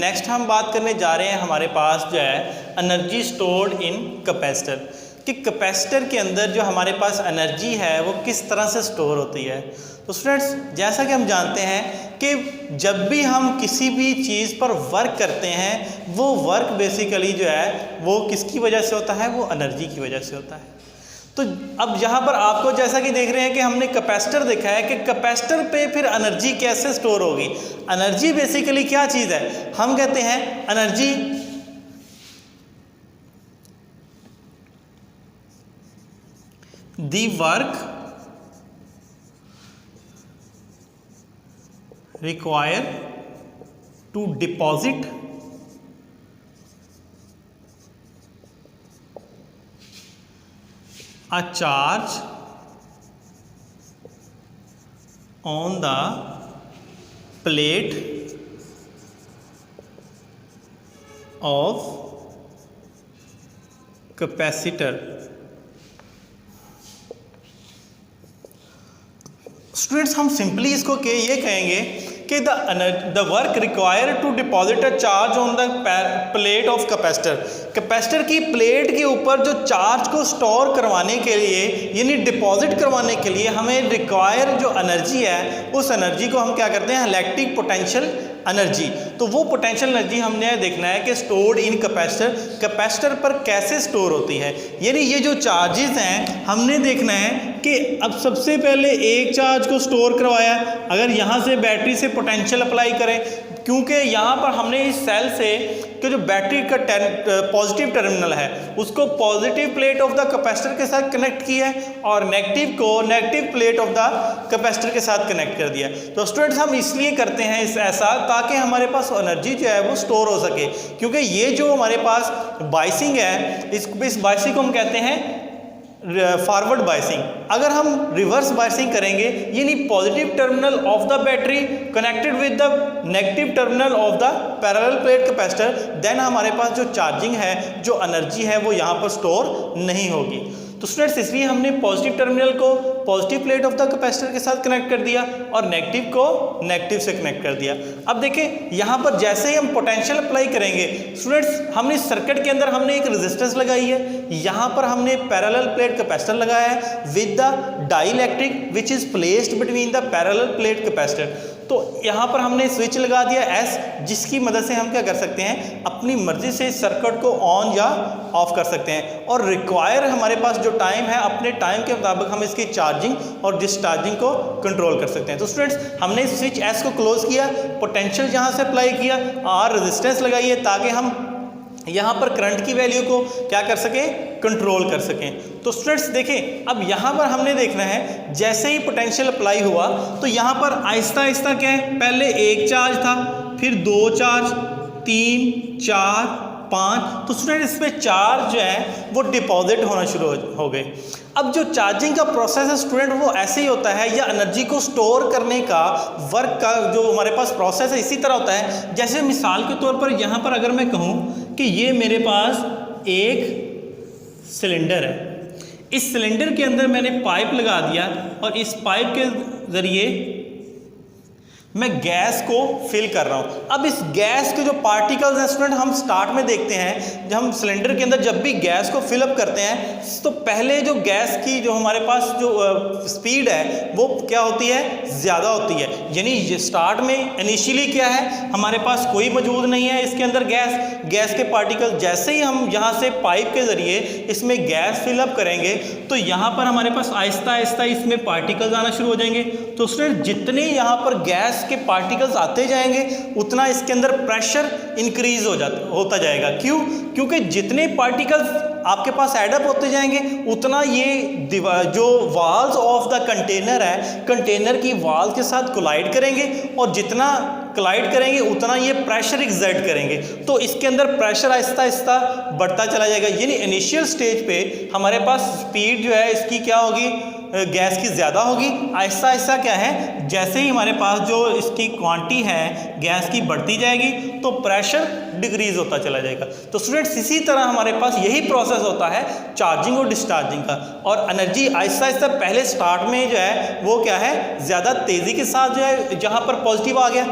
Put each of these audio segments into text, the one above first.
Next हम बात करने जा रहे हैं हमारे पास जो है एनर्जी स्टोर्ड इन कैपेसिटर, कि कैपेसिटर के अंदर जो हमारे पास एनर्जी है वो किस तरह से स्टोर होती है। तो स्टूडेंट्स, जैसा कि हम जानते हैं कि जब भी हम किसी भी चीज़ पर वर्क करते हैं वो वर्क बेसिकली जो है वो किसकी वजह से होता है, वो एनर्जी की वजह से होता है। तो अब यहाँ पर आपको जैसा कि देख रहे हैं कि हमने कैपेसिटर देखा है कि कैपेसिटर पे फिर एनर्जी कैसे स्टोर होगी। एनर्जी बेसिकली क्या चीज़ है, हम कहते हैं energy the work required to deposit a charge on the plate of capacitor। Students, हम सिंपली इसको ये कहेंगे कि the work required to deposit a charge on the plate of capacitor. Capacitor की प्लेट के ऊपर जो चार्ज को स्टोर करवाने के लिए यानी डिपॉजिट करवाने के लिए हमें रिक्वायर जो एनर्जी है उस एनर्जी को हम क्या करते हैं, इलेक्ट्रिक पोटेंशियल एनर्जी। तो वो पोटेंशियल एनर्जी हमने देखना है कि स्टोर्ड इन कैपेसिटर, कैपेसिटर पर कैसे स्टोर होती है। यानी ये जो चार्जेस हैं हमने देखना है कि अब सबसे पहले एक चार्ज को स्टोर करवाया, अगर यहाँ से बैटरी से पोटेंशियल अप्लाई करें, क्योंकि यहाँ पर हमने इस सेल से कि जो बैटरी का पॉजिटिव टर्मिनल है उसको positive plate of the capacitor के साथ कनेक्ट किया है और नेगेटिव को negative plate of the capacitor के साथ कनेक्ट कर दिया। तो स्टूडेंट्स, हम इसलिए करते हैं ऐसा ताकि हमारे पास एनर्जी जो है वो स्टोर हो सके, क्योंकि ये जो हमारे पास बाइसिंग है इस बाइसिंग को हम कहते हैं फॉरवर्ड बाइसिंग। अगर हम रिवर्स बाइसिंग करेंगे यानी positive terminal of the battery connected with the negative terminal of the parallel plate capacitor, then हमारे पास जो चार्जिंग है, जो एनर्जी है वो यहाँ पर स्टोर नहीं होगी। तो स्टूडेंट्स, इसलिए हमने पॉजिटिव टर्मिनल को positive plate of the capacitor के साथ कनेक्ट कर दिया और नेगेटिव को नेगेटिव से कनेक्ट कर दिया। अब देखें यहाँ पर जैसे ही हम पोटेंशियल अप्लाई करेंगे स्टूडेंट्स, हमने सर्किट के अंदर हमने एक रेजिस्टेंस लगाई है, यहाँ पर हमने पैरेलल प्लेट कैपेसिटर लगाया है with the dielectric which is placed between the parallel plate capacitor. तो यहाँ पर हमने स्विच लगा दिया एस, जिसकी मदद से हम क्या कर सकते हैं, अपनी मर्जी से सर्किट को ऑन या ऑफ कर सकते हैं और रिक्वायर हमारे पास जो टाइम है अपने टाइम के मुताबिक हम इसकी चार्जिंग और डिस्चार्जिंग को कंट्रोल कर सकते हैं। तो स्टूडेंट्स, हमने स्विच एस को क्लोज किया, पोटेंशियल यहाँ से अप्लाई किया और रेजिस्टेंस लगाई है ताकि हम यहाँ पर करंट की वैल्यू को क्या कर सकें, कंट्रोल कर सकें। तो स्टूडेंट्स देखें, अब यहाँ पर हमने देखना है जैसे ही पोटेंशियल अप्लाई हुआ तो यहाँ पर आहिस्ता आहिस्ता क्या है, पहले एक चार्ज था, फिर दो चार्ज, 3, 4, 5। तो स्टूडेंट इसमें चार्ज जो है वो डिपॉजिट होना शुरू हो गए। अब जो चार्जिंग का प्रोसेस है स्टूडेंट वो ऐसे ही होता है, या एनर्जी को स्टोर करने का वर्क का जो हमारे पास प्रोसेस है इसी तरह होता है। जैसे मिसाल के तौर पर यहाँ पर अगर मैं कहूँ कि ये मेरे पास एक सिलेंडर है, इस सिलेंडर के अंदर मैंने पाइप लगा दिया और इस पाइप के ज़रिए मैं गैस को फिल कर रहा हूँ। अब इस गैस के जो पार्टिकल्स हैं स्टूडेंट, हम स्टार्ट में देखते हैं जब हम सिलेंडर के अंदर जब भी गैस को फिलअप करते हैं तो पहले जो गैस की जो हमारे पास जो स्पीड है वो क्या होती है, ज़्यादा होती है। यानी स्टार्ट में इनिशियली क्या है, हमारे पास कोई मौजूद नहीं है इसके अंदर गैस के पार्टिकल। जैसे ही हम यहाँ से पाइप के ज़रिए इसमें गैस फिलअप करेंगे तो यहाँ पर हमारे पास आहिस्ता आहिस्ता इसमें पार्टिकल्स आना शुरू हो जाएंगे। तो स्टूडेंट, जितने यहाँ पर गैस के पार्टिकल्स आते जाएंगे उतना इसके अंदर प्रेशर इंक्रीज होता जाएगा। क्यों? क्योंकि जितने पार्टिकल्स आपके पास एडअप होते जाएंगे उतना ये जो वाल्स ऑफ द कंटेनर है, कंटेनर की वाल के साथ कोलाइड करेंगे और जितना कोलाइड करेंगे उतना ये प्रेशर एक्सर्ट करेंगे। तो इसके अंदर प्रेशर आहिस्ता आहिस्ता बढ़ता चला जाएगा। यानी इनिशियल स्टेज पे हमारे पास स्पीड जो है इसकी क्या होगी, गैस की ज़्यादा होगी। आहिस्ता आहिस्ता क्या है, जैसे ही हमारे पास जो इसकी क्वांटिटी है गैस की बढ़ती जाएगी तो प्रेशर डिक्रीज होता चला जाएगा। तो स्टूडेंट्स, इसी तरह हमारे पास यही प्रोसेस होता है चार्जिंग और डिस्चार्जिंग का। और एनर्जी आहिस्ता आहिस्ता पहले स्टार्ट में जो है वो क्या है, ज़्यादा तेज़ी के साथ जो है, जहाँ पर पॉजिटिव आ गया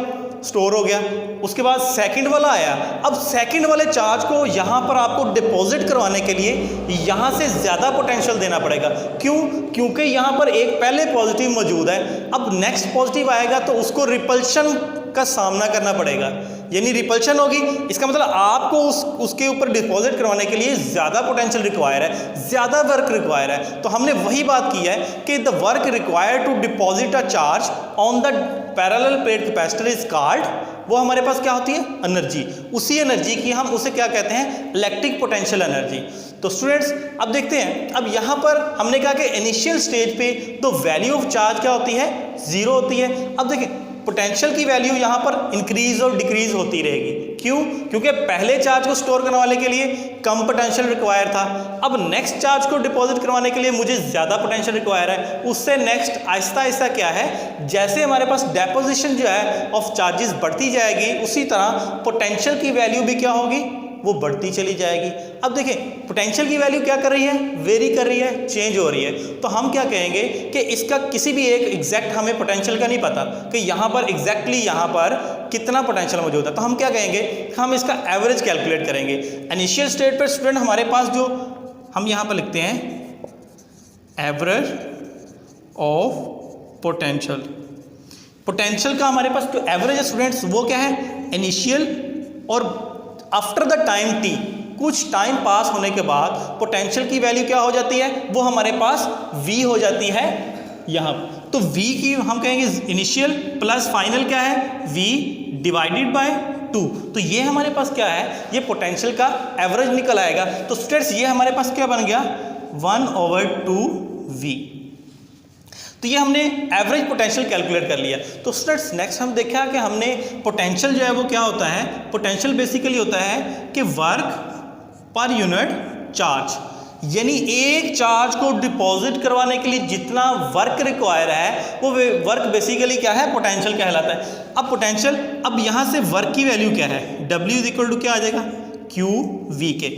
स्टोर हो गया। उसके बाद सेकंड वाला आया, अब सेकंड वाले चार्ज को यहाँ पर आपको डिपॉजिट करवाने के लिए यहाँ से ज़्यादा पोटेंशियल देना पड़ेगा। क्यों? क्योंकि यहाँ पर एक पहले पॉजिटिव मौजूद है, अब नेक्स्ट पॉजिटिव आएगा तो उसको रिपल्शन का सामना करना पड़ेगा, यानी रिपल्शन होगी। इसका मतलब आपको उसके ऊपर डिपॉजिट करवाने के लिए ज़्यादा पोटेंशियल रिक्वायर है, ज़्यादा वर्क रिक्वायर है। तो हमने वही बात की है कि the work required to deposit a charge on the parallel plate capacitor is called, वो हमारे पास क्या होती है? एनर्जी। उसी एनर्जी की हम उसे क्या कहते हैं? Electric potential energy. तो स्टूडेंट्स अब देखते हैं, अब यहाँ पर हमने कहा कि इनिशियल स्टेज पे तो वैल्यू ऑफ चार्ज क्या होती है? जीरो होती है। अब देखें पोटेंशियल की वैल्यू यहाँ पर इंक्रीज और डिक्रीज होती रहेगी। क्यों? क्योंकि पहले चार्ज को स्टोर करवाने के लिए कम पोटेंशियल रिक्वायर था, अब नेक्स्ट चार्ज को डिपॉजिट करवाने के लिए मुझे ज़्यादा पोटेंशियल रिक्वायर है। उससे नेक्स्ट आहिस्ता आहिस्ता क्या है, जैसे हमारे पास डेपोजिशन जो है ऑफ चार्जेस बढ़ती जाएगी, उसी तरह पोटेंशियल की वैल्यू भी क्या होगी? वो बढ़ती चली जाएगी। अब देखें पोटेंशियल की वैल्यू क्या कर रही है? वेरी कर रही है, चेंज हो रही है। तो हम क्या कहेंगे कि इसका किसी भी एक एग्जैक्ट हमें पोटेंशियल का नहीं पता कि यहाँ पर एग्जैक्टली यहाँ पर कितना पोटेंशियल मौजूद है, तो हम क्या कहेंगे? हम इसका एवरेज कैलकुलेट करेंगे। इनिशियल स्टेट पर स्टूडेंट हमारे पास जो हम यहाँ पर लिखते हैं एवरेज ऑफ पोटेंशियल, पोटेंशियल का हमारे पास जो एवरेज है स्टूडेंट्स वो क्या है? इनिशियल और आफ्टर द टाइम टी, कुछ टाइम पास होने के बाद पोटेंशियल की वैल्यू क्या हो जाती है? वो हमारे पास v हो जाती है यहाँ। तो v की हम कहेंगे इनिशियल प्लस फाइनल क्या है? v divided by 2। तो ये हमारे पास क्या है? ये पोटेंशियल का एवरेज निकल आएगा। तो स्टूडेंट्स ये हमारे पास क्या बन गया? 1/2v। तो ये हमने एवरेज पोटेंशियल कैलकुलेट कर लिया। तो स्टूडेंट्स नेक्स्ट हम देखा कि हमने पोटेंशियल जो है वो क्या होता है? पोटेंशियल बेसिकली होता है कि वर्क पर यूनिट चार्ज, यानी एक चार्ज को डिपॉजिट करवाने के लिए जितना वर्क रिक्वायर है वो वर्क बेसिकली क्या है? पोटेंशियल कहलाता है। अब पोटेंशियल, अब यहाँ से वर्क की वैल्यू क्या है? W इज इक्वल टू क्या आ जाएगा? QV के।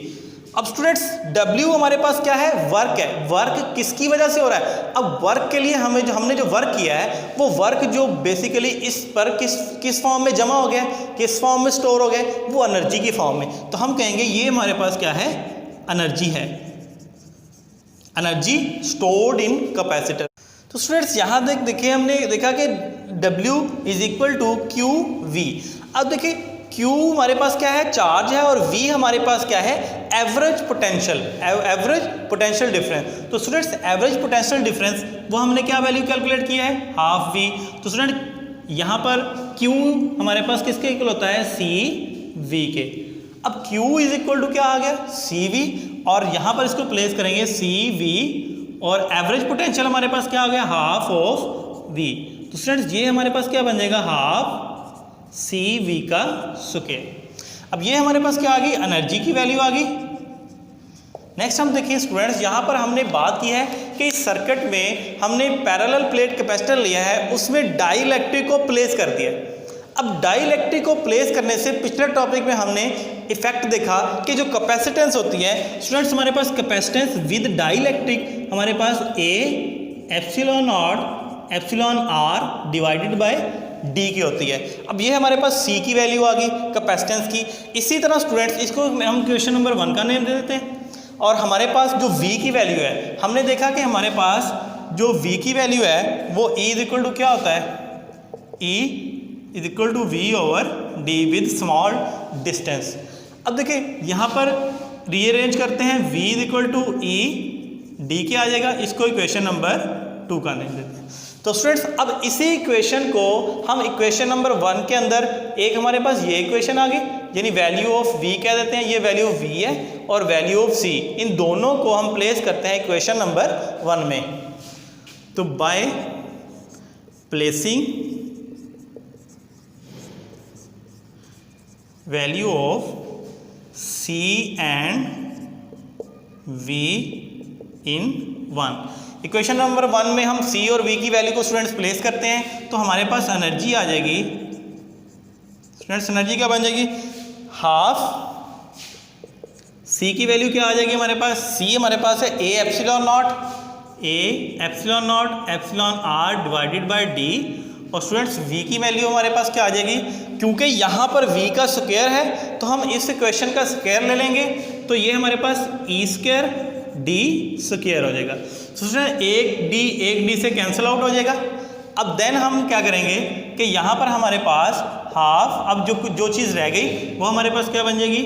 अब स्टूडेंट्स W हमारे पास क्या है? वर्क है। वर्क किसकी वजह से हो रहा है? अब वर्क के लिए हमने जो वर्क किया है वो वर्क जो बेसिकली इस पर किस फॉर्म में जमा हो गया, किस फॉर्म में स्टोर हो गया? वो एनर्जी की फॉर्म में। तो हम कहेंगे ये हमारे पास क्या है? एनर्जी है, एनर्जी स्टोर्ड इन कैपेसिटर। तो स्टूडेंट्स यहाँ देखिए हमने देखा कि W is equal to QV। अब देखिए Q हमारे पास क्या है? चार्ज है, और V हमारे पास क्या है? Average potential, average potential difference. तो स्टूडेंट्स एवरेज पोटेंशियल डिफरेंस वो हमने क्या वैल्यू कैलकुलेट किया है? Half V। तो स्टूडेंट यहाँ पर Q हमारे पास किसके इक्वल होता है? CV के। अब Q इज इक्वल टू क्या आ गया? CV, और यहाँ पर इसको प्लेस करेंगे CV, और एवरेज पोटेंशियल हमारे पास क्या आ गया? Half of V। तो स्टूडेंट्स ये हमारे पास क्या बन जाएगा? हाफ CV का स्क्वायर। अब ये हमारे पास क्या आ गई? एनर्जी की वैल्यू आ गई। नेक्स्ट हम देखिए स्टूडेंट्स, यहाँ पर हमने बात की है कि इस सर्किट में हमने पैरेलल प्लेट कैपेसिटर लिया है, उसमें डाइलेक्ट्रिक को प्लेस कर दिया। अब डाइलेक्ट्रिक को प्लेस करने से पिछले टॉपिक में हमने इफेक्ट देखा कि जो कैपेसिटेंस होती है स्टूडेंट्स, हमारे पास कैपेसिटेंस विद डाइलेक्ट्रिक हमारे पास A epsilon naught epsilon R divided by D की होती है। अब ये हमारे पास C की वैल्यू आ गई कैपेसिटेंस की। इसी तरह स्टूडेंट्स इसको हम क्वेश्चन नंबर 1 का नेम दे देते हैं, और हमारे पास जो V की वैल्यू है, हमने देखा कि हमारे पास जो V की वैल्यू है वो E इज इक्वल टू क्या होता है? E is equal to V over D with small distance. अब देखिए यहाँ पर रीअरेंज करते हैं, V is equal to E D के आ जाएगा, इसको इक्वेशन नंबर 2 का नेम देते हैं। तो स्टूडेंट्स अब इसी इक्वेशन को हम इक्वेशन नंबर 1 के अंदर एक हमारे पास ये इक्वेशन आ गई, यानी वैल्यू ऑफ V कह देते हैं, ये वैल्यू V है, और वैल्यू ऑफ C, इन दोनों को हम प्लेस करते हैं इक्वेशन नंबर 1 में। तो by placing value of C and V in 1, equation number 1 में हम C और V की वैल्यू को स्टूडेंट्स प्लेस करते हैं, तो हमारे पास एनर्जी आ जाएगी स्टूडेंट्स, एनर्जी क्या बन जाएगी? हाफ C की वैल्यू क्या आ जाएगी हमारे पास? C हमारे पास है A epsilon naught epsilon R divided by D, और स्टूडेंट्स v की वैल्यू हमारे पास क्या आ जाएगी, क्योंकि यहाँ पर v का स्क्वायर है तो हम इस इक्वेशन का स्क्वायर ले लेंगे, तो ये हमारे पास ई स्क्वायर डी स्क्वायर हो जाएगा। तो स्टूडेंट एक डी से कैंसिल आउट हो जाएगा। अब देन हम क्या करेंगे कि यहाँ पर हमारे पास हाफ, अब जो चीज़ रह गई वो हमारे पास क्या बन जाएगी,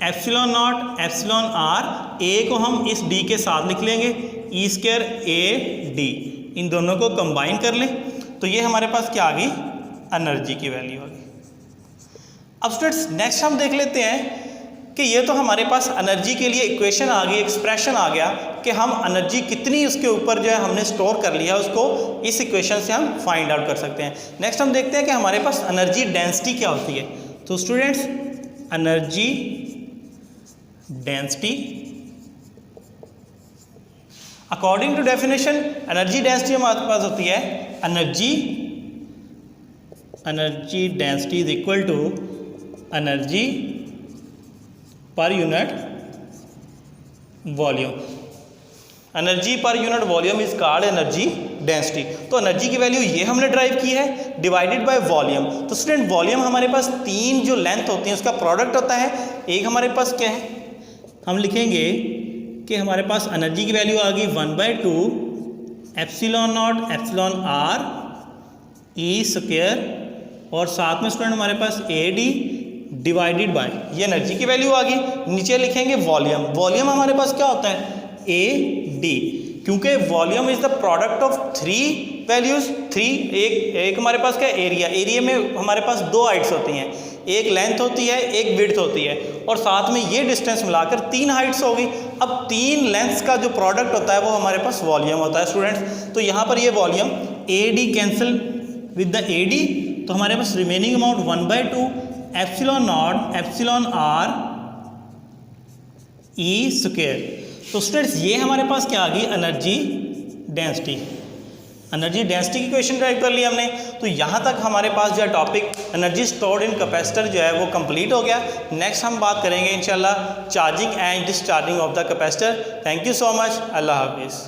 एप्सिलॉन नॉट एप्सिलॉन आर, ए को हम इस डी के साथ लिख लेंगे, ई स्क्वायर ए डी, इन दोनों को कंबाइन कर लें तो ये हमारे पास क्या आ गई, एनर्जी की वैल्यू आ गई। अब स्टूडेंट्स नेक्स्ट हम देख लेते हैं कि ये तो हमारे पास एनर्जी के लिए इक्वेशन आ गई, एक्सप्रेशन आ गया कि हम एनर्जी कितनी उसके ऊपर जो है हमने स्टोर कर लिया, उसको इस इक्वेशन से हम फाइंड आउट कर सकते हैं। नेक्स्ट हम देखते हैं कि हमारे पास एनर्जी डेंसिटी क्या होती है। तो students energy density according to definition, energy density हमारे पास होती है energy density is equal to energy per unit volume. Energy per unit volume is called energy density. तो एनर्जी की वैल्यू ये हमने ड्राइव की है डिवाइडेड बाय वॉल्यूम। तो स्टूडेंट वॉल्यूम हमारे पास तीन जो लेंथ होती हैं उसका प्रोडक्ट होता है। एक हमारे पास क्या है, हम लिखेंगे कि हमारे पास एनर्जी की वैल्यू आ गई 1/2 epsilon naught epsilon R E square, और साथ में स्टूडेंट हमारे पास ए डी डिवाइडेड बाय, ये एनर्जी की वैल्यू आ गई। नीचे लिखेंगे वॉल्यूम। वॉल्यूम हमारे पास क्या होता है, ए डी, क्योंकि volume is the product of three values. एक हमारे पास क्या, एरिया में हमारे पास दो हाइट्स होती हैं, एक लेंथ होती है एक विड्थ होती है, और साथ में ये डिस्टेंस मिलाकर तीन हाइट्स हो गई। अब तीन लेंथ्स का जो प्रोडक्ट होता है वो हमारे पास वॉल्यूम होता है स्टूडेंट्स। तो यहाँ पर ये volume A D cancel with the A D, तो हमारे पास remaining amount 1/2 epsilon naught epsilon R E square. तो स्टूडेंट्स ये हमारे पास क्या आ गई, एनर्जी डेंसिटी। एनर्जी डेंसिटी की क्वेश्चन ड्राइव कर लिया हमने। तो यहाँ तक हमारे पास जो है topic energy stored in capacitor जो है वो कंप्लीट हो गया। नेक्स्ट हम बात करेंगे इंशाल्लाह charging and discharging of the capacitor. Thank you so much, अल्लाह हाफिज़।